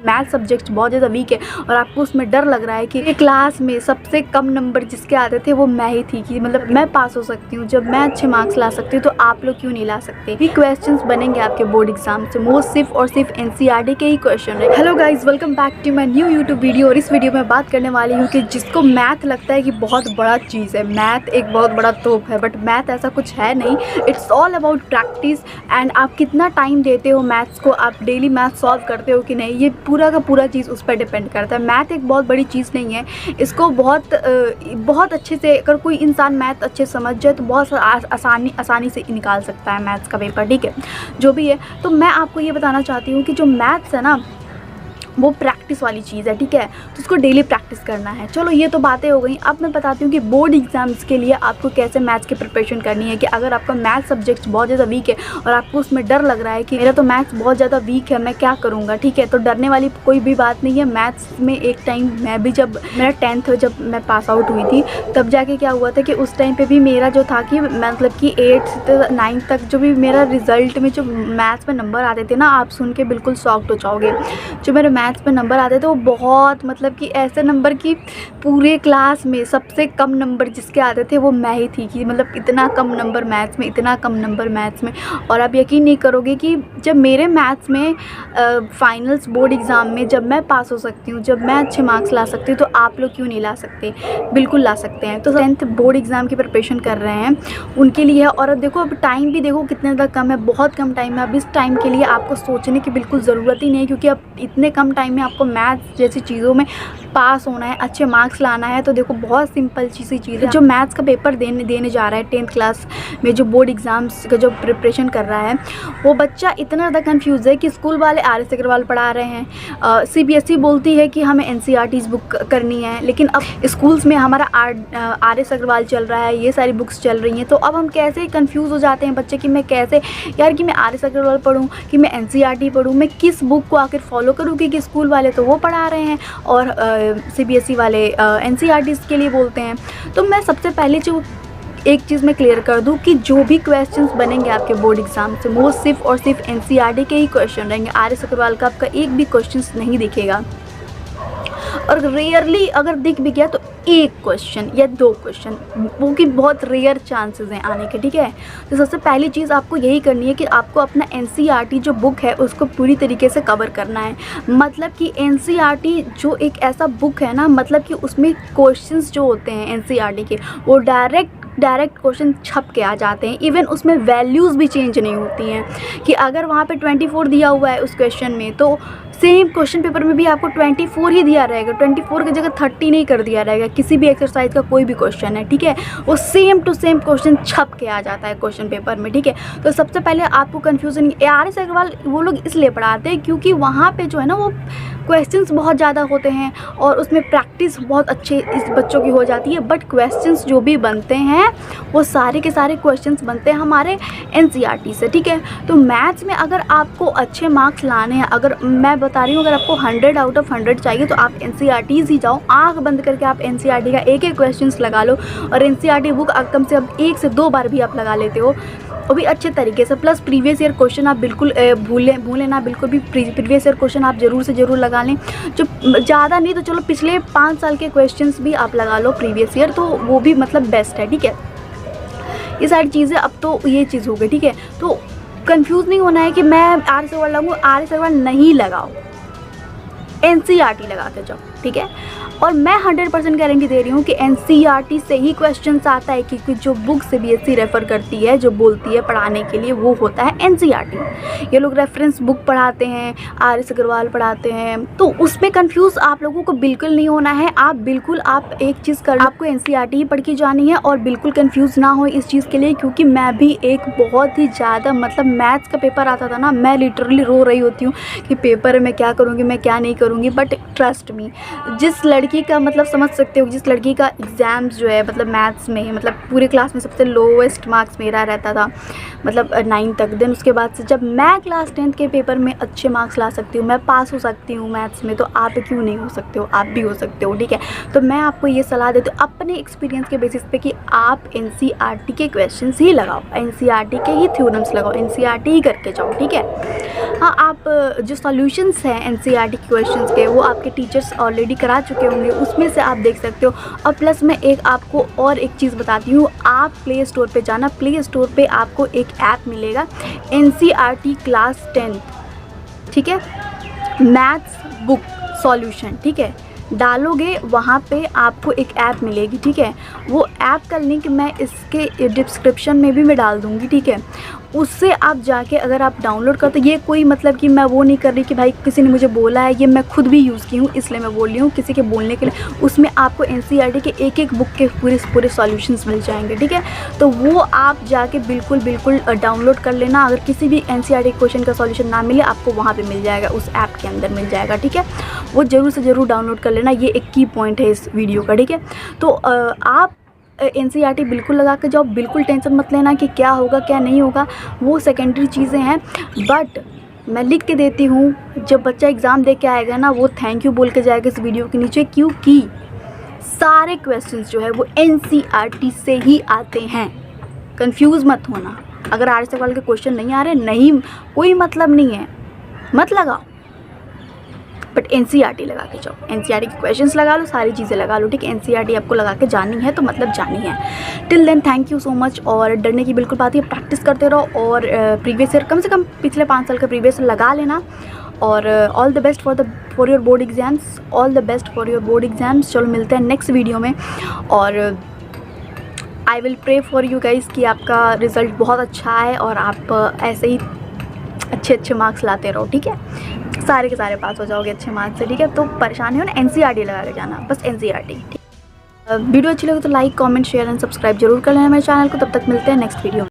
Math subject बहुत ज़्यादा week है और आपको उसमें डर लग रहा है कि क्लास में सबसे कम नंबर जिसके आते थे वो मैं ही थी, कि मतलब मैं पास हो सकती हूँ, जब मैं अच्छे मार्क्स ला सकती हूँ तो आप लोग क्यों नहीं ला सकते। ये क्वेश्चंस बनेंगे आपके बोर्ड एग्जाम से, वो सिर्फ और सिर्फ एनसीईआरटी के ही क्वेश्चन है। Hello guys, welcome back to my new YouTube video. और इस वीडियो में बात करने वाली हूँ कि जिसको मैथ लगता है कि बहुत बड़ा चीज़ है, मैथ एक बहुत बड़ा तोप है, बट मैथ ऐसा कुछ है नहीं। It's all about practice and आप कितना टाइम देते हो मैथ्स को, आप डेली मैथ सॉल्व करते हो कि नहीं, ये पूरा का पूरा चीज़ उस पर डिपेंड करता है। मैथ एक बहुत बड़ी चीज़ नहीं है, इसको बहुत अच्छे से अगर कोई इंसान मैथ अच्छे समझ जाए तो बहुत आसानी से निकाल सकता है मैथ्स का पेपर, ठीक है, जो भी है। तो मैं आपको ये बताना चाहती हूँ कि जो मैथ्स है ना वो प्रैक्टिस वाली चीज़ है, ठीक है, तो उसको डेली प्रैक्टिस करना है। चलो ये तो बातें हो गई। अब मैं बताती हूँ कि बोर्ड एग्जाम्स के लिए आपको कैसे मैथ्स की प्रिपरेशन करनी है। कि अगर आपका मैथ सब्जेक्ट बहुत ज़्यादा वीक है और आपको उसमें डर लग रहा है कि मेरा तो मैथ्स बहुत ज़्यादा वीक है, मैं क्या करूँगा, ठीक है, तो डरने वाली कोई भी बात नहीं है। मैथ्स में एक टाइम मैं भी, जब मेरा 10th जब मैं पास आउट हुई थी, तब जाके क्या हुआ था कि उस टाइम पर भी मेरा जो था कि मतलब कि 8th से 9th तक जो भी मेरा रिजल्ट में जो मैथ्स में नंबर आते थे ना, आप सुन के बिल्कुल शॉक्ड हो जाओगे। जो मेरे मैथ्स पे नंबर आते थे वो बहुत, मतलब कि ऐसे नंबर की पूरे क्लास में सबसे कम नंबर जिसके आते थे वो मैं ही थी, कि मतलब इतना कम नंबर मैथ्स में, इतना कम नंबर मैथ्स में। और आप यकीन नहीं करोगे कि जब मेरे मैथ्स में फाइनल्स बोर्ड एग्ज़ाम में जब मैं पास हो सकती हूँ, जब मैं अच्छे मार्क्स ला सकती हूँ, तो आप लोग क्यों नहीं ला सकते, बिल्कुल ला सकते हैं। तो 10th बोर्ड एग्ज़ाम की प्रिपरेशन कर रहे हैं उनके लिए है। और अब देखो, अब टाइम भी देखो कितने ज़्यादा कम है, बहुत कम टाइम है। अब इस टाइम के लिए आपको सोचने की बिल्कुल ज़रूरत ही नहीं है, क्योंकि अब इतने कम टाइम में आपको मैथ्स जैसी चीज़ों में पास होना है, अच्छे मार्क्स लाना है। तो देखो बहुत सिंपल सी चीज़ है। जो मैथ्स का पेपर देने जा रहा है 10th क्लास में, जो बोर्ड एग्ज़ाम्स का जो प्रिपरेशन कर रहा है, वो बच्चा इतना ज़्यादा कंफ्यूज है कि स्कूल वाले RS अग्रवाल पढ़ा रहे हैं, CBSE बोलती है कि हमें NCERTs बुक करनी है, लेकिन अब स्कूल्स में हमारा RS अग्रवाल चल रहा है, ये सारी बुक्स चल रही हैं। तो अब हम कैसे कंफ्यूज हो जाते हैं बच्चे कि मैं कैसे, यार, कि मैं RS अग्रवाल पढ़ूँ कि मैं NCERT पढ़ूँ, मैं किस बुक को आखिर फॉलो करूँ, क्योंकि स्कूल वाले तो वो पढ़ा रहे हैं और CBSE वाले NCERTs के लिए बोलते हैं। तो मैं सबसे पहले जो एक चीज़ मैं क्लियर कर दूं कि जो भी क्वेश्चंस बनेंगे आपके बोर्ड एग्जाम से, वो सिर्फ और सिर्फ NCERT के ही क्वेश्चन रहेंगे। RS अग्रवाल का आपका एक भी क्वेश्चंस नहीं दिखेगा, और रेयरली अगर दिख भी गया तो एक क्वेश्चन या 2 क्वेश्चन, वो की बहुत रेयर चांसेस हैं आने के, ठीक है। तो सबसे पहली चीज़ आपको यही करनी है कि आपको अपना NCERT जो बुक है उसको पूरी तरीके से कवर करना है। मतलब कि NCERT जो एक ऐसा बुक है ना, मतलब कि उसमें क्वेश्चंस जो होते हैं NCERT के, वो डायरेक्ट क्वेश्चन छप के आ जाते हैं। इवन उसमें वैल्यूज़ भी चेंज नहीं होती हैं, कि अगर वहाँ पे 24 दिया हुआ है उस क्वेश्चन में, तो सेम क्वेश्चन पेपर में भी आपको 24 ही दिया रहेगा, 24 की जगह 30 नहीं कर दिया रहेगा। किसी भी एक्सरसाइज का कोई भी क्वेश्चन है, ठीक है, वो सेम टू सेम क्वेश्चन छप के आ जाता है क्वेश्चन पेपर में, ठीक है। तो सबसे पहले आपको कन्फ्यूज़न, RS अग्रवाल वो लोग इसलिए पढ़ाते हैं क्योंकि वहाँ पे जो है ना वो क्वेश्चंस बहुत ज़्यादा होते हैं और उसमें प्रैक्टिस बहुत अच्छे इस बच्चों की हो जाती है। बट क्वेश्चंस जो भी बनते हैं वो सारे के सारे क्वेश्चंस बनते हैं हमारे NCERT से, ठीक है। तो मैथ्स में अगर आपको अच्छे मार्क्स लाने हैं, अगर मैं बता रही हूँ, अगर आपको 100 आउट ऑफ 100 चाहिए तो आप NCERTs ही जाओ, आँख बंद करके आप NCERT का एक क्वेश्चंस लगा लो। और NCERT बुक कम से कम 1 से 2 बार भी आप लगा लेते हो, वो भी अच्छे तरीके से। प्लस प्रीवियस ईयर क्वेश्चन आप बिल्कुल भूलें ना, बिल्कुल भी प्रीवियस ईयर क्वेश्चन आप ज़रूर से ज़रूर लगा लें। जो ज़्यादा नहीं तो चलो पिछले 5 साल के क्वेश्चंस भी आप लगा लो प्रीवियस ईयर, तो वो भी मतलब बेस्ट है, ठीक है। ये सारी चीज़ें, अब तो ये चीज़ हो गई, ठीक है। तो कंफ्यूज नहीं होना है कि मैं RS अग्रवाल लगाऊँ, RS अग्रवाल नहीं लगाओ, NCERT लगा के जाओ, ठीक है। और मैं 100% गारंटी दे रही हूँ कि NCERT से ही क्वेश्चंस आता है, क्योंकि जो बुक CBSE रेफ़र करती है, जो बोलती है पढ़ाने के लिए, वो होता है NCERT। ये लोग रेफरेंस बुक पढ़ाते हैं, RS अग्रवाल पढ़ाते हैं, तो उसमें कंफ्यूज आप लोगों को बिल्कुल नहीं होना है। आप एक चीज़ कर, आपको NCERT ही पढ़ के जानी है और बिल्कुल कंफ्यूज ना हो इस चीज़ के लिए, क्योंकि मैं भी एक बहुत ही ज़्यादा, मतलब मैथ्स का पेपर आता था ना, मैं लिटरली रो रही होती हूँ कि पेपर में क्या करूँगी, मैं क्या नहीं करूँगी। But trust me. जिस लड़की का मतलब समझ सकते हो, जिस लड़की का एग्ज़ाम्स जो है मतलब मैथ्स में मतलब पूरे क्लास में सबसे लोवेस्ट मार्क्स मेरा रहता था मतलब 9 तक। देन उसके बाद से जब मैं क्लास 10th के पेपर में अच्छे मार्क्स ला सकती हूँ, मैं पास हो सकती हूँ मैथ्स में, तो आप क्यों नहीं हो सकते हो? आप भी हो सकते हो, ठीक है। तो मैं आपको ये सलाह देती हूँ अपने एक्सपीरियंस के बेसिस पे कि आप NCERT के क्वेश्चंस ही लगाओ, NCERT के ही थ्योरम्स लगाओ, NCERT ही करके जाओ, ठीक है। हाँ, आप जो सॉल्यूशंस हैं NCERT के क्वेश्चंस के वो आपके टीचर्स ऑलरेडी करा चुके होंगे, उसमें से आप देख सकते हो। और प्लस मैं एक आपको और एक चीज़ बताती हूँ, आप प्ले स्टोर पे जाना, प्ले स्टोर पे आपको एक ऐप मिलेगा NCERT क्लास 10, ठीक है, मैथ्स बुक सॉल्यूशन, ठीक है। डालोगे वहाँ पे आपको एक ऐप मिलेगी, ठीक है। वो ऐप का लिंक मैं इसके डिस्क्रिप्शन में भी मैं डाल दूँगी, ठीक है। उससे आप जाके अगर आप डाउनलोड करते, ये कोई मतलब कि मैं वो नहीं कर रही कि भाई किसी ने मुझे बोला है, ये मैं खुद भी यूज़ की हूँ इसलिए मैं बोल रही हूँ किसी के बोलने के लिए। उसमें आपको NCERT के एक बुक के पूरे सॉल्यूशंस मिल जाएंगे, ठीक है। तो वो आप जाके बिल्कुल डाउनलोड कर लेना। अगर किसी भी NCERT क्वेश्चन का सॉल्यूशन ना मिले, आपको वहाँ पे मिल जाएगा, उस ऐप के अंदर मिल जाएगा, ठीक है। वो ज़रूर से ज़रूर डाउनलोड कर लेना, ये एक की पॉइंट है इस वीडियो का, ठीक है। तो आप NCERT बिल्कुल लगा के जाओ, बिल्कुल टेंशन मत लेना कि क्या होगा क्या नहीं होगा, वो सेकेंडरी चीज़ें हैं। बट मैं लिख के देती हूँ, जब बच्चा एग्ज़ाम दे के आएगा ना, वो थैंक यू बोल के जाएगा इस वीडियो के नीचे, क्योंकि सारे क्वेश्चंस जो है वो NCERT से ही आते हैं। कंफ्यूज मत होना, अगर आर्ट्स वाले के क्वेश्चन नहीं आ रहे, नहीं, कोई मतलब नहीं है, मत लगाओ, बट NCERT लगा के जाओ, NCERT के क्वेश्चंस लगा लो, सारी चीज़ें लगा लो, ठीक है। NCERT आपको लगा के जानी है तो मतलब जानी है। Till then thank you so much, और डरने की बिल्कुल बात है, प्रैक्टिस करते रहो और प्रीवियस ईयर कम से कम पिछले 5 साल का प्रीवियस ईयर लगा लेना। और all the best for your board exams, all the best for your board exams. चलो मिलते हैं नेक्स्ट वीडियो में, और I will pray for you guys कि आपका रिज़ल्ट बहुत अच्छा आए और आप ऐसे ही अच्छे मार्क्स लाते रहो, ठीक है। सारे के सारे पास हो जाओगे अच्छे मार्क्स से, ठीक है। तो परेशानी हो ना, NCERT लगा के जाना, बस NCERT, ठीक। वीडियो अच्छी लगे तो like, comment, share and subscribe जरूर कर लेना मेरे चैनल को। तब तक मिलते हैं नेक्स्ट वीडियो में।